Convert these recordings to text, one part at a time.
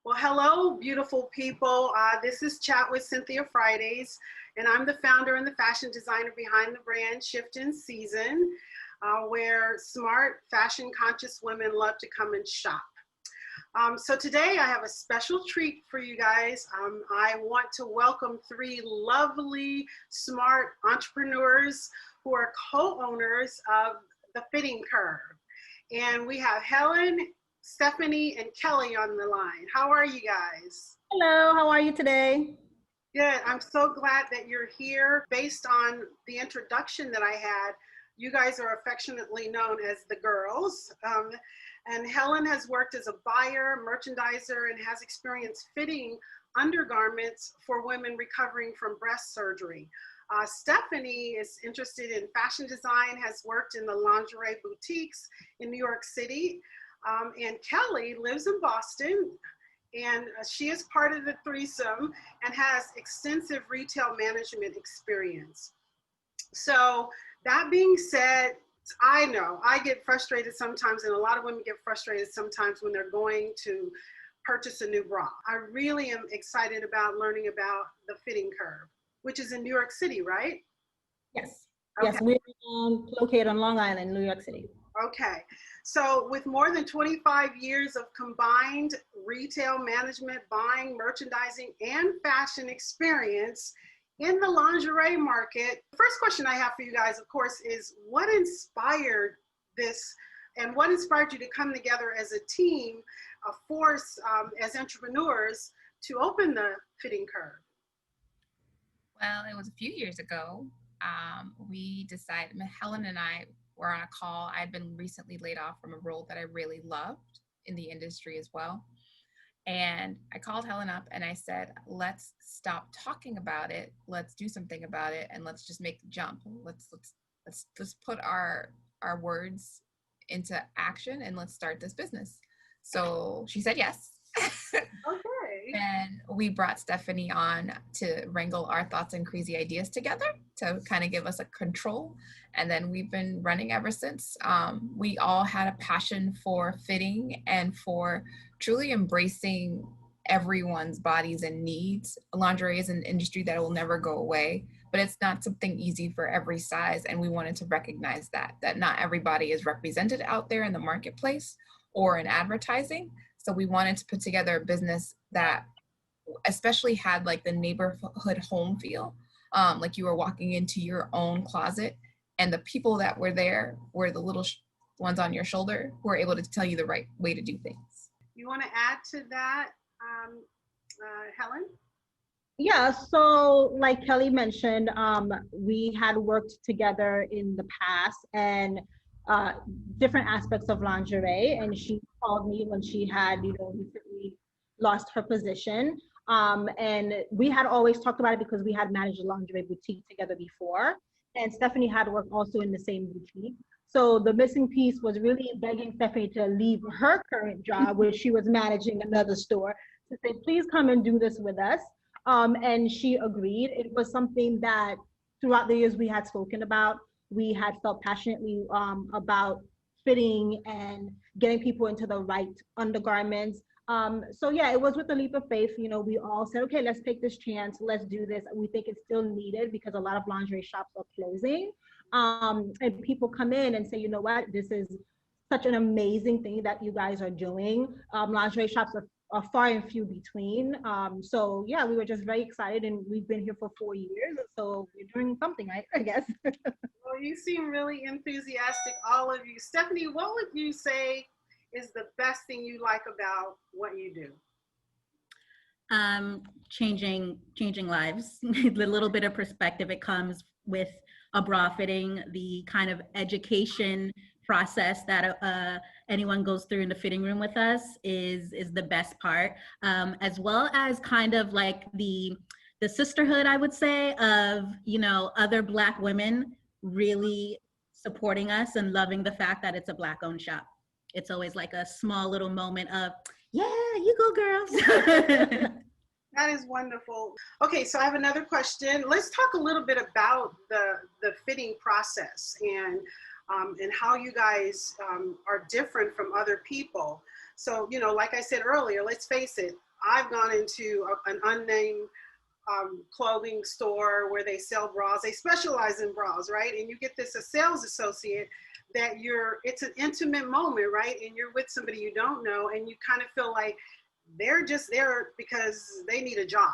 Well, hello, beautiful people. This is Chat with Cynthia Fridays, and I'm the founder and the fashion designer behind the brand Shift in Season, where smart, fashion conscious women love to come and shop. So today I have a special treat for you guys. I want to welcome three lovely, smart entrepreneurs who are co-owners of The Fitting Curve. And we have Helen, Stephanie, and Kelly on the line. How are you guys? Hello, how are you today? Good. I'm so glad that you're here. Based on the introduction that I had, you guys are affectionately known as the girls. And Helen has worked as a buyer, merchandiser, and has experience fitting undergarments for women recovering from breast surgery. Stephanie is interested in fashion design, has worked in the lingerie boutiques in New York City. And Kelly lives in Boston, and she is part of the threesome and has extensive retail management experience. So that being said, I know I get frustrated sometimes, and a lot of women get frustrated sometimes when they're going to purchase a new bra. I really am excited about learning about the Fitting Curve, which is in New York City, right? Yes. Okay. Yes, we're located on Long Island, New York City. Okay, so with more than 25 years of combined retail management, buying, merchandising, and fashion experience in the lingerie market, the first question I have for you guys, of course, is what inspired this and what inspired you to come together as a team, a force as entrepreneurs to open the Fitting Curve? Well, it was a few years ago. We decided, Helen and I were on a call. I'd been recently laid off from a role that I really loved in the industry as well. And I called Helen up and I said, let's stop talking about it. Let's do something about it. And let's just make the jump. Let's put our words into action and let's start this business. So she said yes. Okay. And we brought Stephanie on to wrangle our thoughts and crazy ideas together to kind of give us a control. And then we've been running ever since. We all had a passion for fitting and for truly embracing everyone's bodies and needs. Lingerie is an industry that will never go away, but it's not something easy for every size. And we wanted to recognize that not everybody is represented out there in the marketplace or in advertising. So we wanted to put together a business that especially had like the neighborhood home feel, like you were walking into your own closet and the people that were there were the little ones on your shoulder who were able to tell you the right way to do things. You want to add to that, Helen? Yeah, so like Kelly mentioned, we had worked together in the past and different aspects of lingerie, and she called me when she had, recently lost her position. And we had always talked about it because we had managed a lingerie boutique together before, and Stephanie had worked also in the same boutique. So the missing piece was really begging Stephanie to leave her current job, where she was managing another store, to say, please come and do this with us. And she agreed. It was something that throughout the years we had spoken about. We had felt passionately about fitting and getting people into the right undergarments. So yeah, it was with a leap of faith. We all said, okay, let's take this chance. Let's do this. We think it's still needed because a lot of lingerie shops are closing. And people come in and say, you know what, this is such an amazing thing that you guys are doing. Lingerie shops are far and few between. So yeah, we were just very excited, and we've been here for 4 years. So we're doing something, right? I guess. Well, you seem really enthusiastic, all of you. Stephanie, what would you say is the best thing you like about what you do? Changing lives. The little bit of perspective it comes with a bra fitting, the kind of education process that anyone goes through in the fitting room with us is the best part, as well as kind of like the sisterhood, I would say, of other Black women really supporting us and loving the fact that it's a Black owned shop. It's always like a small little moment of, yeah, you go girls. That is wonderful. Okay, so I have another question. Let's talk a little bit about the fitting process and how you guys are different from other people. So, like I said earlier, let's face it, I've gone into an unnamed clothing store where they sell bras. They specialize in bras, right? And you get this a sales associate that it's an intimate moment, right? And you're with somebody you don't know, and you kind of feel like they're just there because they need a job,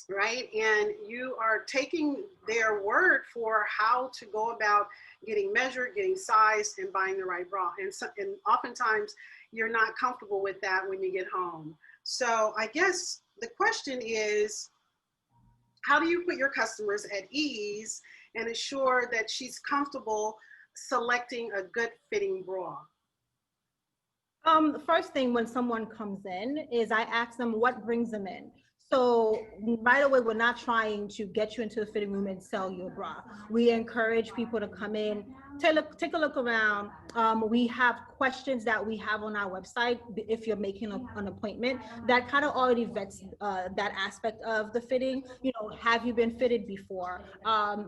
right? And you are taking their word for how to go about getting measured, getting sized, and buying the right bra. And oftentimes you're not comfortable with that when you get home. So I guess the question is, how do you put your customers at ease and ensure that she's comfortable selecting a good fitting bra? The first thing when someone comes in is I ask them what brings them in. So right away, we're not trying to get you into the fitting room and sell you a bra. We encourage people to come in, take a look around. We have questions that we have on our website if you're making an appointment that kind of already vets that aspect of the fitting. You know, have you been fitted before?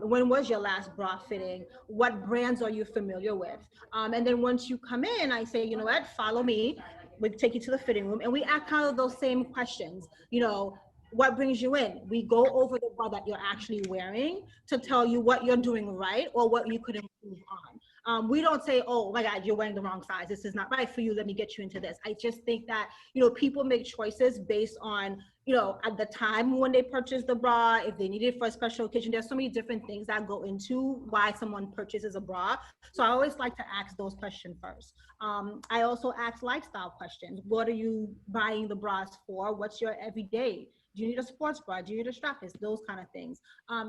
When was your last bra fitting? What brands are you familiar with? And then once you come in, I say, you know what, follow me. We take you to the fitting room and we ask kind of those same questions. You know, what brings you in? We go over the bra that you're actually wearing to tell you what you're doing right or what you could improve on. We don't say, oh my God, you're wearing the wrong size. This is not right for you. Let me get you into this. I just think that, you know, people make choices based on, you know, at the time when they purchase the bra, if they need it for a special occasion. There's so many different things that go into why someone purchases a bra. So I always like to ask those questions first. I also ask lifestyle questions. What are you buying the bras for? What's your everyday? Do you need a sports bra? Do you need a strapless? Those kind of things.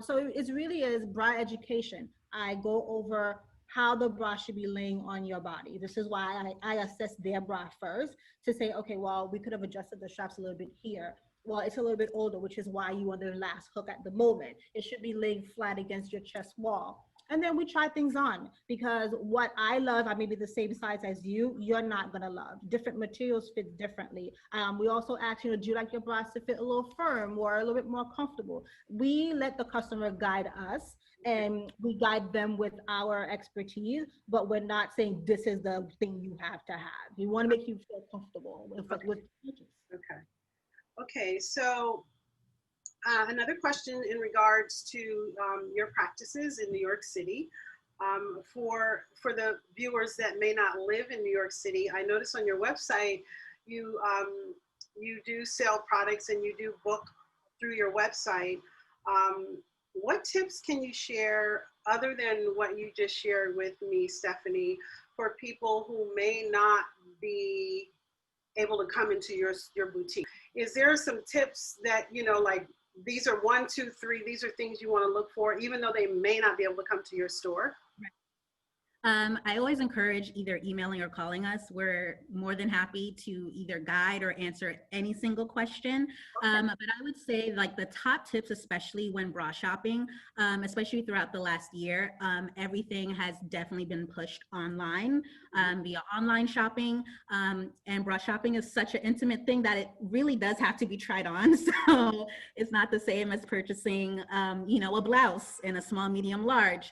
So it really is bra education. I go over how the bra should be laying on your body. This is why I assess their bra first to say, okay, well, we could have adjusted the straps a little bit here. Well, it's a little bit older, which is why you want the last hook at the moment. It should be laying flat against your chest wall. And then we try things on because what I love, I may be the same size as you, you're not gonna love. Different materials fit differently. We also ask, you know, do you like your bras to fit a little firm or a little bit more comfortable? We let the customer guide us and we guide them with our expertise, but we're not saying this is the thing you have to have. We wanna make you feel comfortable with purchase. Okay. Okay, so another question in regards to your practices in New York City. For the viewers that may not live in New York City, I noticed on your website you do sell products and you do book through your website. What tips can you share other than what you just shared with me, Stephanie, for people who may not be able to come into your boutique? Is there some tips that, you know, like these are 1, 2, 3, these are things you want to look for, even though they may not be able to come to your store? I always encourage either emailing or calling us. We're more than happy to either guide or answer any single question. Okay. But I would say like the top tips, especially when bra shopping, especially throughout the last year, everything has definitely been pushed online via online shopping. And bra shopping is such an intimate thing that it really does have to be tried on. So it's not the same as purchasing, you know, a blouse in a small, medium, large.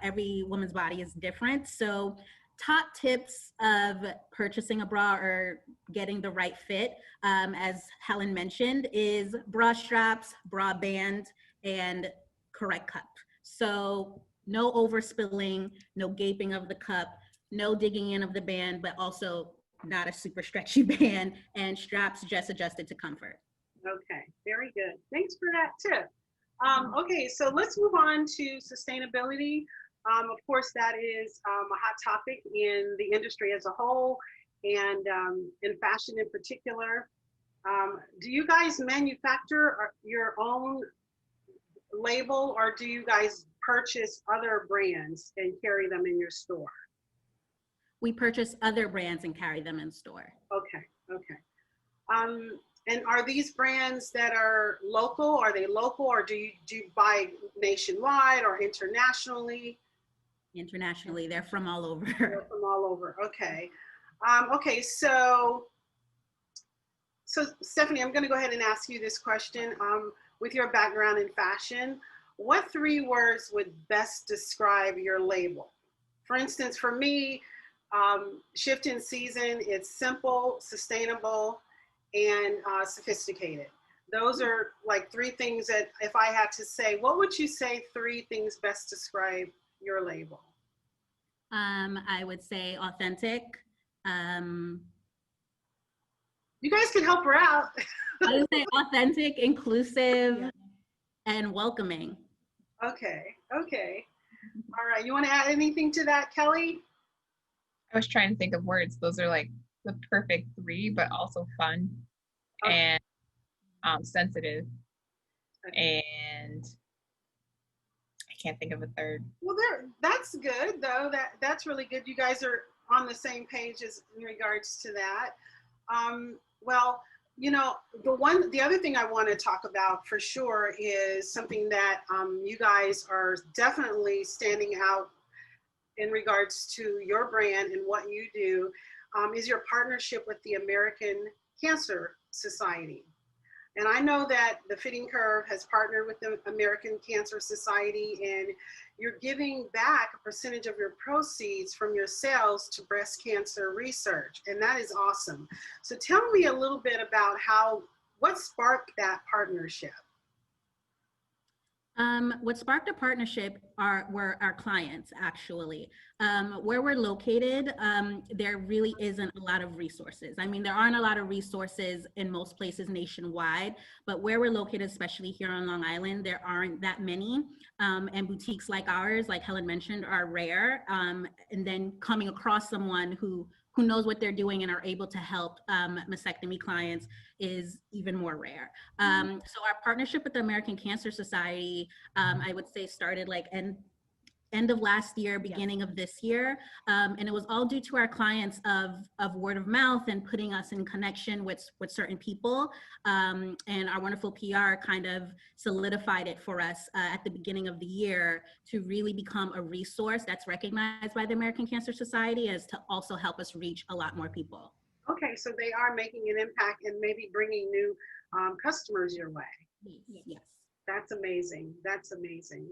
Every woman's body is different. So top tips of purchasing a bra or getting the right fit, as Helen mentioned, is bra straps, bra band, and correct cup. So no overspilling, no gaping of the cup, no digging in of the band, but also not a super stretchy band, and straps just adjusted to comfort. Okay, very good. Thanks for that tip. Okay, so let's move on to sustainability. Of course, that is a hot topic in the industry as a whole and in fashion in particular. Do you guys manufacture your own label or do you guys purchase other brands and carry them in your store? We purchase other brands and carry them in store. Okay, okay. And are these brands that are local? Are they local, or do you buy nationwide or internationally? Internationally, they're from all over. They're from all over. Okay. Okay. So Stephanie, I'm going to go ahead and ask you this question. With your background in fashion, what 3 words would best describe your label? For instance, for me, Shift in Season, it's simple, sustainable, and sophisticated. Those are like three things that if I had to say, what would you say three things best describe your label? I would say authentic. You guys can help her out. I would say authentic, inclusive, Yeah. and welcoming. Okay, okay. All right, you want to add anything to that, Kelly? I was trying to think of words. Those are like the perfect three, but also fun Okay. and sensitive. Okay. And I can't think of a third. Well, that's good though. That's really good. You guys are on the same page as in regards to that. Well, you know, the other thing I want to talk about for sure is something that you guys are definitely standing out in regards to your brand and what you do, is your partnership with the American Cancer Society. And I know that the Fitting Curve has partnered with the American Cancer Society, and you're giving back a percentage of your proceeds from your sales to breast cancer research. And that is awesome. So tell me a little bit about what sparked that partnership? What sparked a partnership were our clients, actually. Where we're located, there really isn't a lot of resources. I mean, there aren't a lot of resources in most places nationwide, but where we're located, especially here on Long Island, there aren't that many. And boutiques like ours, like Helen mentioned, are rare. And then coming across someone who knows what they're doing and are able to help mastectomy clients is even more rare. So our partnership with the American Cancer Society, I would say started like end of last year, beginning of this year. And it was all due to our clients of word of mouth and putting us in connection with certain people. And our wonderful PR kind of solidified it for us at the beginning of the year to really become a resource that's recognized by the American Cancer Society as to also help us reach a lot more people. Okay, so they are making an impact and maybe bringing new customers your way. Yes. That's amazing. That's amazing.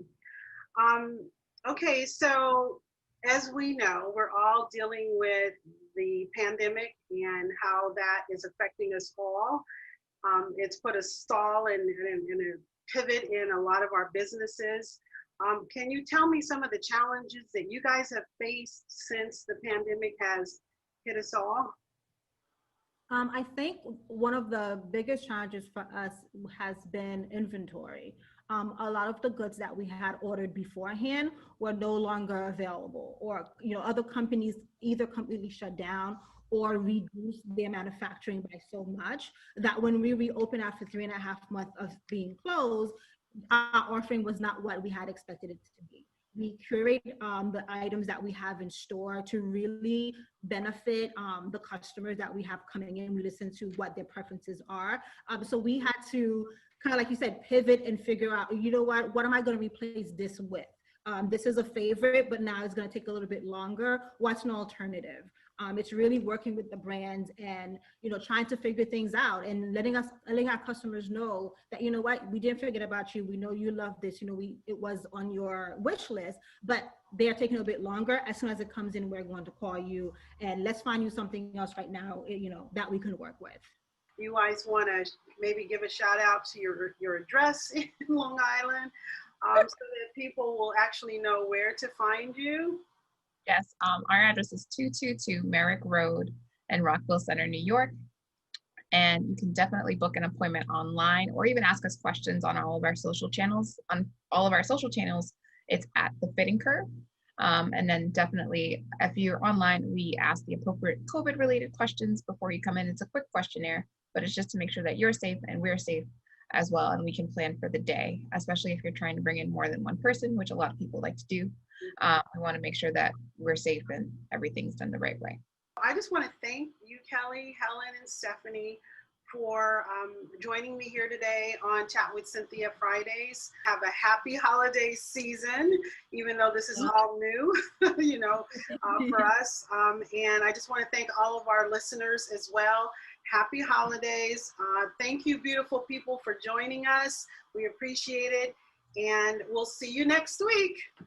Um, okay, so as we know, we're all dealing with the pandemic and how that is affecting us all. It's put a stall and a pivot in a lot of our businesses. Can you tell me some of the challenges that you guys have faced since the pandemic has hit us all? I think one of the biggest challenges for us has been inventory. A lot of the goods that we had ordered beforehand were no longer available, or other companies either completely shut down or reduced their manufacturing by so much that when we reopened after 3.5 months of being closed, our offering was not what we had expected it to be. We curate the items that we have in store to really benefit the customers that we have coming in. We listen to what their preferences are. So we had to kind of, like you said, pivot and figure out, what am I going to replace this with? This is a favorite, but now it's going to take a little bit longer. What's an alternative? It's really working with the brands and, trying to figure things out and letting our customers know that, we didn't forget about you. We know you love this. It was on your wish list, but they are taking a bit longer. As soon as it comes in, we're going to call you and let's find you something else right now, that we can work with. You guys want to maybe give a shout out to your address in Long Island, so that people will actually know where to find you? Yes, our address is 222 Merrick Road in Rockville Center, New York. And you can definitely book an appointment online or even ask us questions on all of our social channels. On all of our social channels, it's at The Fitting Curve. And then definitely, if you're online, we ask the appropriate COVID-related questions before you come in. It's a quick questionnaire, but it's just to make sure that you're safe and we're safe as well, and we can plan for the day, especially if you're trying to bring in more than one person, which a lot of people like to do. We want to make sure that we're safe and everything's done the right way. I just want to thank you, Kelly, Helen, and Stephanie for joining me here today on Chat with Cynthia Fridays. Have a happy holiday season, even though this is all new, for us. And I just want to thank all of our listeners as well. Happy holidays. Thank you, beautiful people, for joining us. We appreciate it. And we'll see you next week.